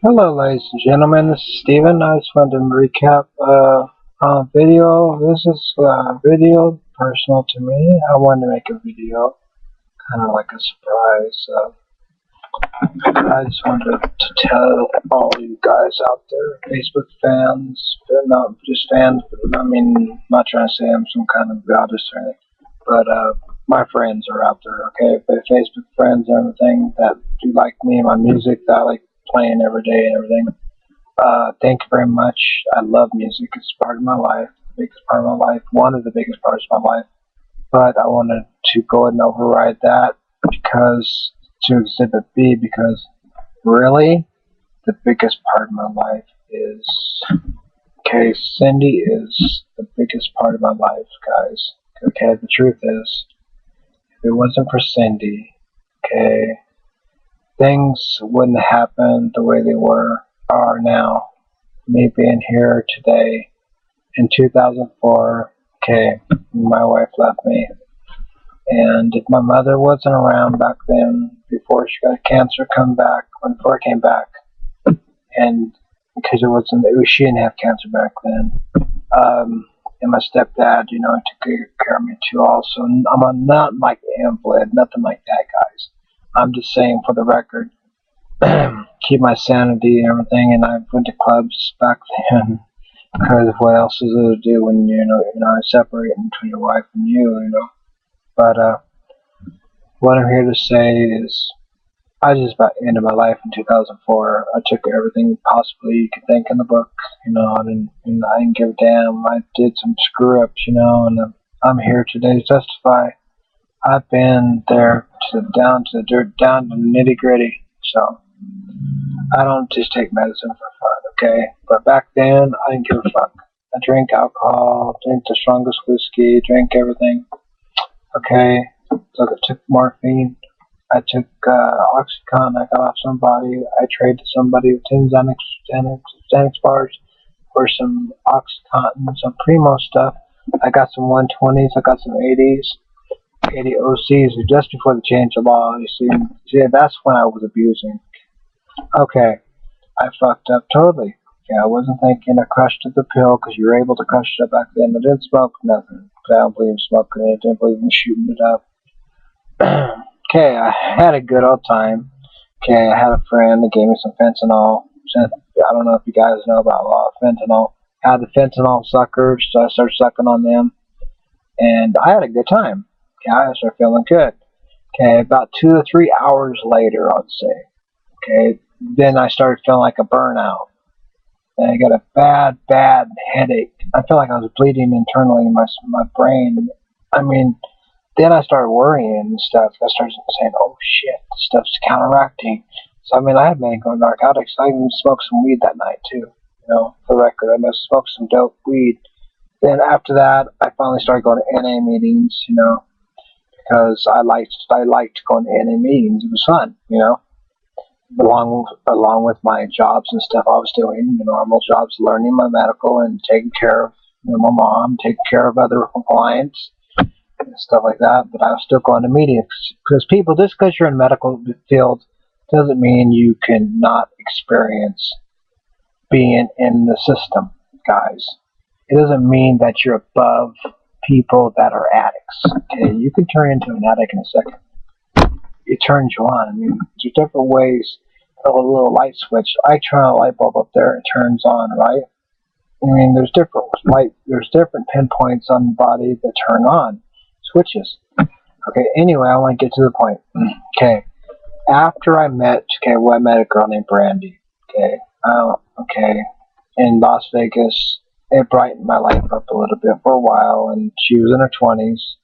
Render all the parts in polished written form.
Hello, ladies and gentlemen. This is Steven. I just wanted to recap video. This is a video personal to me. I wanted to make a video, kind of like a surprise. I just wanted to tell all you guys out there, Facebook fans, but not just fans, but I mean, I'm not trying to say I'm some kind of goddess or anything, but my friends are out there, okay? But Facebook friends and everything that do like me and my music that I like playing every day and everything. Thank you very much. I love music. It's part of my life, the biggest part of my life, one of the biggest parts of my life. But I wanted to go ahead and override that because to exhibit B, because really the biggest part of my life is, okay, Cindy is the biggest part of my life, guys. Okay, the truth is, if it wasn't for Cindy, okay, things wouldn't happen the way they are now. Me being here today in 2004, okay, my wife left me. And if my mother wasn't around back then, before she got cancer come back, before it came back, and because she didn't have cancer back then. And my stepdad, took care of me too also. I'm not like an invalid, nothing like that, guys. I'm just saying for the record, keep my sanity and everything, and I went to clubs back then because what else is there to do when you're not separating between your wife and you. But what I'm here to say is, I just about ended my life in 2004. I took everything possibly you could think in the book. I didn't give a damn. I did some screw ups, and I'm here today to testify. I've been there down to the dirt, down to the nitty gritty. So I don't just take medicine for fun, okay? But back then, I didn't give a fuck. I drank alcohol, drank the strongest whiskey, drank everything, okay? Took morphine. I took Oxycontin. I got off somebody. I traded somebody with 10 Xanax bars for some Oxycontin, some Primo stuff. I got some 120s. I got some 80 OCs just before the change of law. You see, that's when I was abusing. Okay, I fucked up totally. Okay, I wasn't thinking I crushed the pill because you were able to crush it up back then. I didn't smoke nothing. I don't believe in smoking it. I didn't believe in shooting it up. Okay, I had a good old time. Okay, I had a friend that gave me some fentanyl. I don't know if you guys know about a lot of fentanyl. I had the fentanyl suckers, so I started sucking on them, and I had a good time. Okay, I started feeling good. Okay, about 2 to 3 hours later, I'd say. Okay, then I started feeling like a burnout. And I got a bad headache. I felt like I was bleeding internally in my brain. I mean, then I started worrying and stuff. I started saying, "Oh shit, this stuff's counteracting." So I mean, I had been going narcotics. I even smoked some weed that night too. For the record, I must smoke some dope weed. Then after that, I finally started going to NA meetings. Because I liked going to NA meetings. It was fun. Along with my jobs and stuff I was doing, the normal jobs, learning my medical and taking care of my mom, taking care of other clients and stuff like that. But I was still going to meetings because people, just because you're in the medical field doesn't mean you can not experience being in the system, guys. It doesn't mean that you're above people that are addicts. Okay, you can turn into an addict in a second. It turns you on. I mean, there's different ways. A little light switch. I turn a light bulb up there, it turns on, right? I mean, there's different pinpoints on the body that turn on switches. Okay. Anyway, I want to get to the point. Okay. After I met a girl named Brandy. Okay. Okay. In Las Vegas, it brightened my life up a little bit for a while, and she was in her 20s.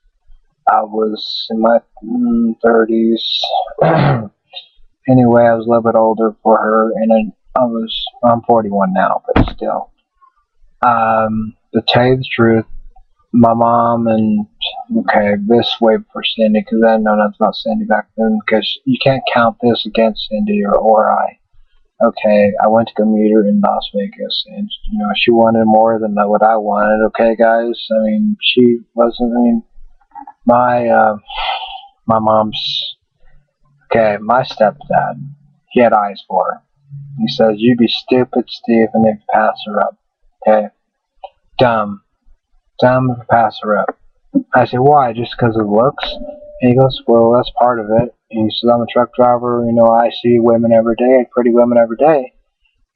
I was in my 30s. Anyway, I was a little bit older for her, and I'm 41 now, but still. To tell you the truth, my mom this way before Cindy, because I didn't know nothing about Cindy back then, because you can't count this against Cindy or I. Okay, I went to go meet her in Las Vegas, and she wanted more than what I wanted. Okay, guys, I mean, she wasn't. I mean, my mom's. Okay, my stepdad, he had eyes for her. He says, "You'd be stupid, Steve, and they'd pass her up." Okay? Dumb. Dumb if you pass her up. I say, "Why? Just because of looks?" And he goes, "Well, that's part of it." And he says, "I'm a truck driver. I see women every day, pretty women every day."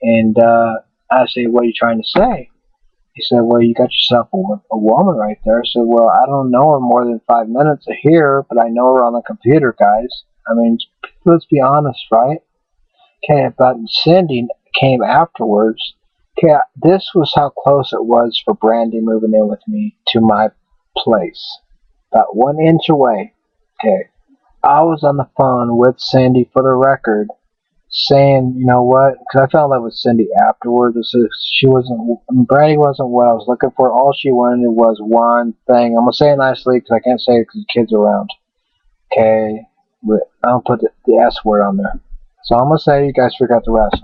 And I say, "What are you trying to say?" He said, "Well, you got yourself a woman right there." I said, "Well, I don't know her more than 5 minutes a here, but I know her on the computer, guys. I mean, let's be honest, right?" Okay, but Cindy came afterwards. Okay, this was how close it was for Brandy moving in with me to my place. About 1 inch away. Okay. I was on the phone with Cindy for the record saying, you know what? Because I found out with Cindy afterwards. Brandy wasn't what I was looking for. All she wanted was one thing. I'm going to say it nicely because I can't say it because the kids are around. Okay? But I'll put the S word on there. So I'm going to say you guys figure out the rest.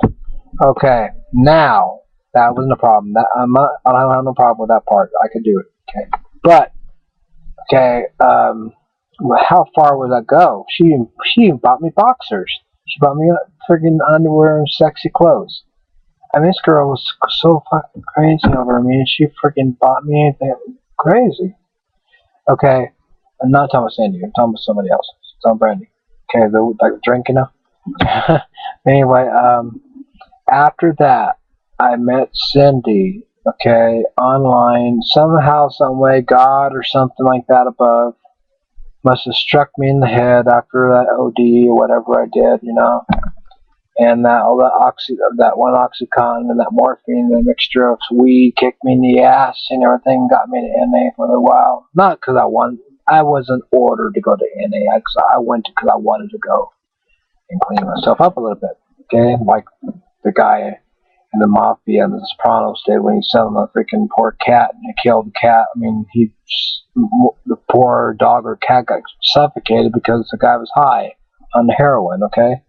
Okay. Now, that wasn't a problem. I don't have no problem with that part. I could do it. Okay. But, okay, how far would that go? She even bought me boxers. She bought me freaking underwear and sexy clothes. I mean, this girl was so fucking crazy over me. She freaking bought me anything crazy. Okay, I'm not talking about Sandy. I'm talking about somebody else. It's on Brandy. Okay, like drinking now. Anyway, after that, I met Cindy. Okay, online somehow, some way, God or something like that above must have struck me in the head after that OD or whatever I did, and that one Oxycontin and that morphine, the mixture of weed kicked me in the ass and everything, got me to NA for a little while. Not because I wasn't ordered to go to NA. I went because I wanted to go and clean myself up a little bit. Okay, like the guy in the mafia and the Sopranos did when he's selling a freaking poor cat and he killed the cat. I mean, the poor dog or cat got suffocated because the guy was high on the heroin. Okay.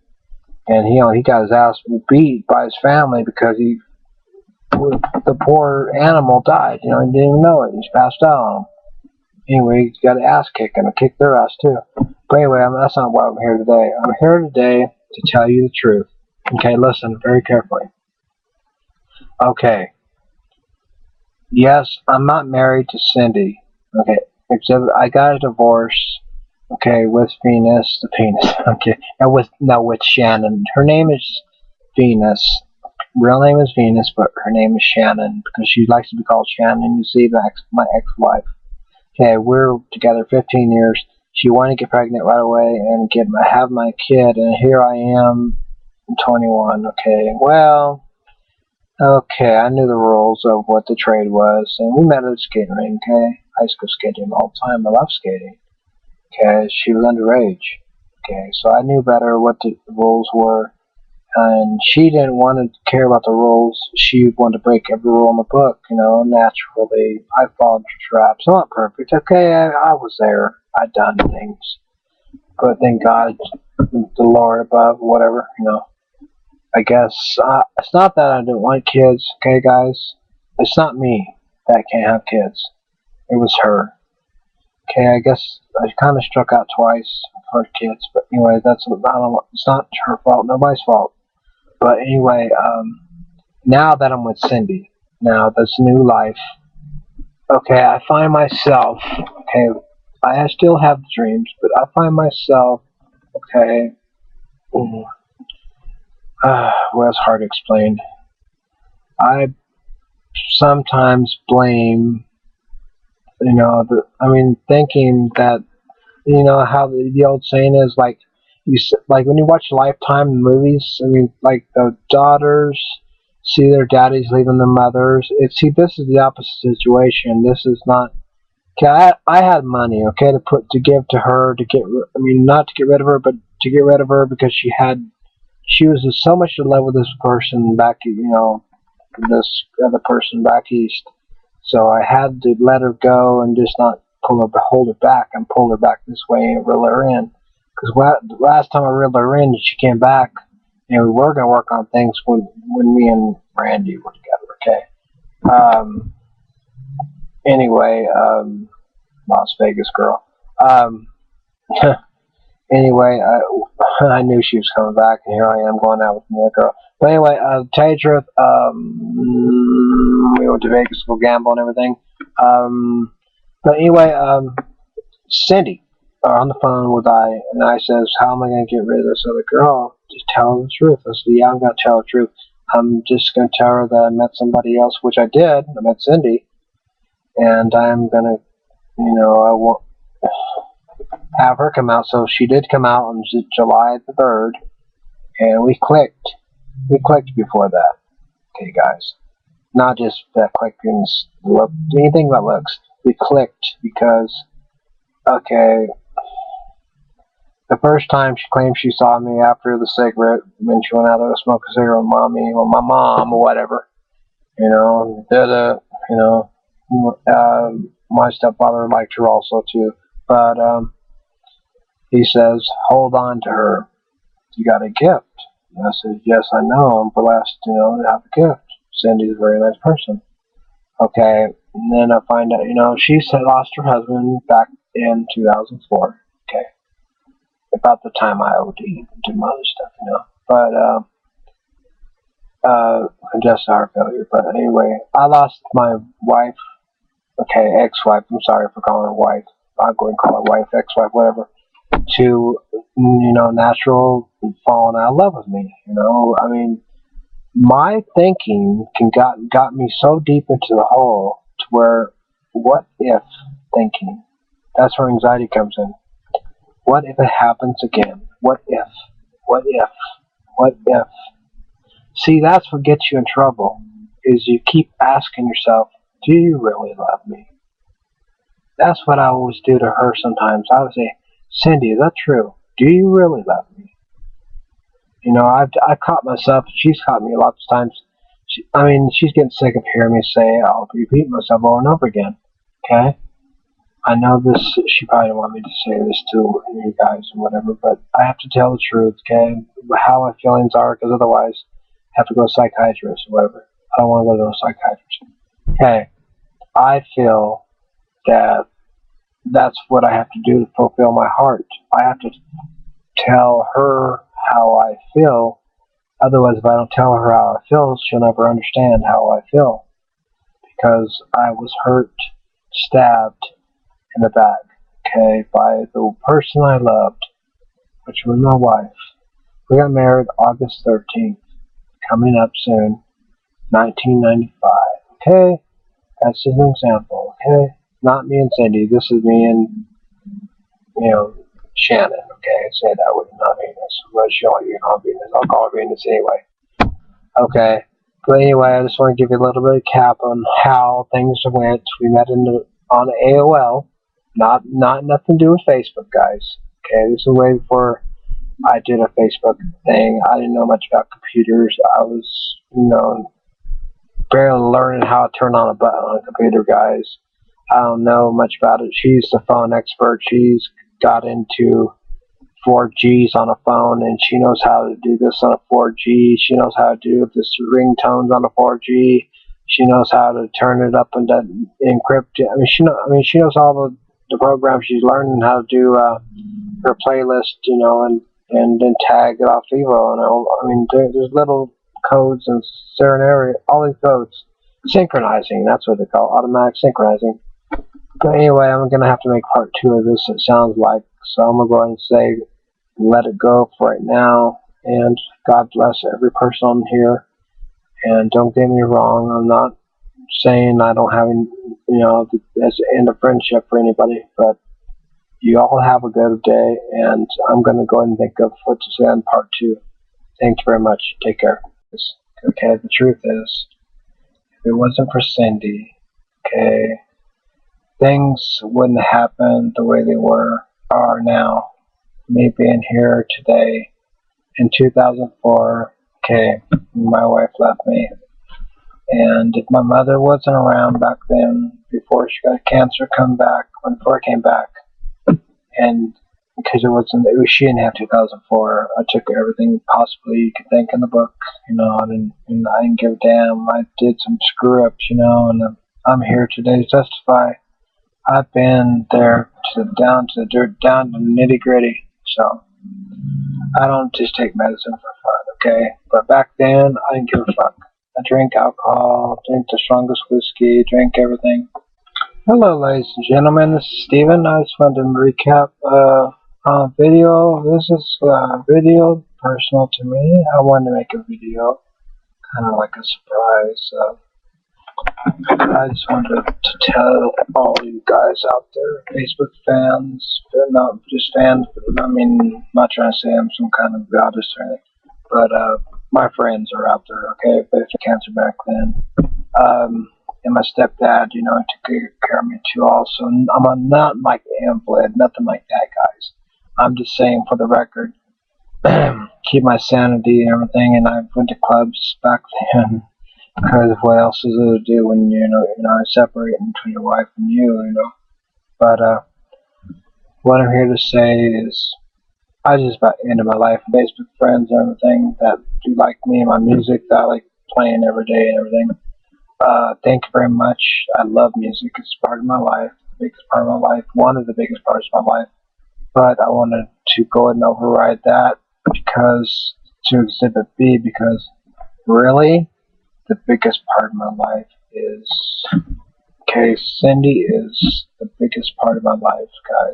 And he got his ass beat by his family because the poor animal died. He didn't even know it. He's passed out on him. Anyway, he got an ass kicking and kicked their ass too. But anyway, that's not why I'm here today. I'm here today to tell you the truth. Okay, listen very carefully. Okay. Yes, I'm not married to Cindy. Okay, except I got a divorce. Okay, with Venus, the penis. Okay, and with Shannon. Her name is Venus. Real name is Venus, but her name is Shannon because she likes to be called Shannon. You see, my ex-wife. Okay, we're together 15 years. She wanted to get pregnant right away and have my kid, and here I am, 21. Okay, well, okay, I knew the rules of what the trade was, and we met at a skating rink. Okay, high school skating all the time. I love skating. Okay, she was underage. Okay, so I knew better what the rules were, and she didn't want to care about the rules. She wanted to break every rule in the book. Naturally, I fall into traps. I'm not perfect. Okay, I was there. I'd done things, but thank God, the Lord above, whatever. I guess it's not that I didn't want kids. Okay, guys, it's not me that can't have kids. It was her. Okay, I guess I kind of struck out twice for kids, but anyway, it's not her fault, nobody's fault. But anyway, now that I'm with Cindy, now this new life, okay, I find myself, okay, I still have dreams, but I find myself, okay, well, it's hard to explain. I sometimes blame, thinking that, how the old saying is, like when you watch Lifetime movies, like the daughters see their daddies leaving the mothers. This is the opposite situation. This is not. Okay, I had money, okay, to give to her not to get rid of her, but to get rid of her because she was so much in love with this person back, this other person back east. So I had to let her go and just not hold her back and pull her back this way and reel her in. Because the last time I reeled her in, she came back, and we were going to work on things when me and Randy were together, okay? Anyway, Las Vegas girl. Anyway, I knew she was coming back, and here I am going out with another girl. But anyway, to tell you the truth, we went to Vegas to go gamble and everything. But anyway, Cindy on the phone with and I says, how am I going to get rid of this other girl? Just tell her the truth. I said, yeah, I'm going to tell her the truth. I'm just going to tell her that I met somebody else, which I did. I met Cindy. And I'm going to, I won't have her come out. So she did come out on July the 3rd. And we clicked. We clicked before that. Okay, guys. Not just that clicking, look, anything that looks. We clicked because, okay, the first time she claimed she saw me after the cigarette, when she went out there to smoke a cigarette with mommy or my mom or whatever, my stepfather liked her also too, but he says, hold on to her. You got a gift. And I said, yes, I know. I'm blessed, to have a gift. Cindy's a very nice person. Okay, and then I find out, she said lost her husband back in 2004. Okay, about the time I OD'd and did my other stuff, But just our failure. But anyway, I lost my wife. Okay, ex-wife. I'm sorry for calling her wife. I'll go and call her wife, ex-wife, whatever. To natural falling out of love with me. My thinking got me so deep into the hole to where what if thinking. That's where anxiety comes in. What if it happens again? What if? What if? What if? See, that's what gets you in trouble, is you keep asking yourself, do you really love me? That's what I always do to her sometimes. I would say, Cindy, is that true? Do you really love me? I've caught myself, she's caught me lots of times. She's getting sick of hearing me say, I'll repeat myself over and over again. Okay? I know this, she probably didn't want me to say this to you guys or whatever, but I have to tell the truth, okay? How my feelings are, because otherwise I have to go to a psychiatrist or whatever. I don't want to go to a psychiatrist. Okay, I feel that that's what I have to do to fulfill my heart. I have to tell her how I feel. Otherwise, if I don't tell her how I feel, she'll never understand how I feel. Because I was hurt, stabbed in the back, okay, by the person I loved, which was my wife. We got married August 13th, coming up soon, 1995, okay? That's just an example, okay? Not me and Cindy, this is me and, Shannon, okay? Say that with not Venus. Well, she only be on Venus. I'll call her Venus anyway. Okay. But anyway, I just want to give you a little bit of cap on how things went. We met on AOL. Not nothing to do with Facebook, guys. Okay, this is way before I did a Facebook thing. I didn't know much about computers. I was, barely learning how to turn on a button on a computer, guys. I don't know much about it. She's the phone expert. She's got into 4Gs on a phone, and she knows how to do this on a 4G. She knows how to do this ringtones on a 4G. She knows how to turn it up and encrypt it. She knows all the programs. She's learning how to do her playlist, and then tag it off Evo. And there's little codes and certain area, all these codes, synchronizing. That's what they call automatic synchronizing. But anyway, I'm gonna have to make part 2 of this. It sounds like, so I'm gonna go ahead and say, let it go for right now. And God bless every person on here. And don't get me wrong, I'm not saying I don't have, as the end of friendship for anybody, but you all have a good day, and I'm going to go ahead and think of what to say on part 2. Thank you very much. Take care. Okay, the truth is, if it wasn't for Cindy, okay, things wouldn't happen the way they are now. Me being here today in 2004, okay, my wife left me. And if my mother wasn't around back then, before she got cancer before it came back, and because she didn't have 2004, I took everything possibly you could think in the book, I didn't give a damn. I did some screw ups, and I'm here today to testify. I've been there down to the dirt, down to the nitty gritty. So I don't just take medicine for fun. okay? But back then, I didn't give a fuck. I drank alcohol, drank the strongest whiskey, drank everything. Hello, ladies and gentlemen, this is Steven. I just wanted to recap video. This is a video personal to me. I wanted to make a video, kind of like a surprise. I just wanted to tell all you guys out there, Facebook fans, they're not just fans, I mean, I'm not trying to say I'm some kind of goddess or anything, but my friends are out there, okay? But it's cancer back then. And my stepdad, took care of me too also. I'm not like invalid, nothing like that, guys. I'm just saying for the record, keep my sanity and everything, and I went to clubs back then. Because what else is there to do when you're not separating between your wife and you. But what I'm here to say is, I just about ended my life. Facebook friends and everything that do like me and my music that I like playing every day and everything. Thank you very much. I love music. It's part of my life, the biggest part of my life, one of the biggest parts of my life. But I wanted to go ahead and override that to Exhibit B, because really, the biggest part of my life is, okay, Cindy is the biggest part of my life, guys.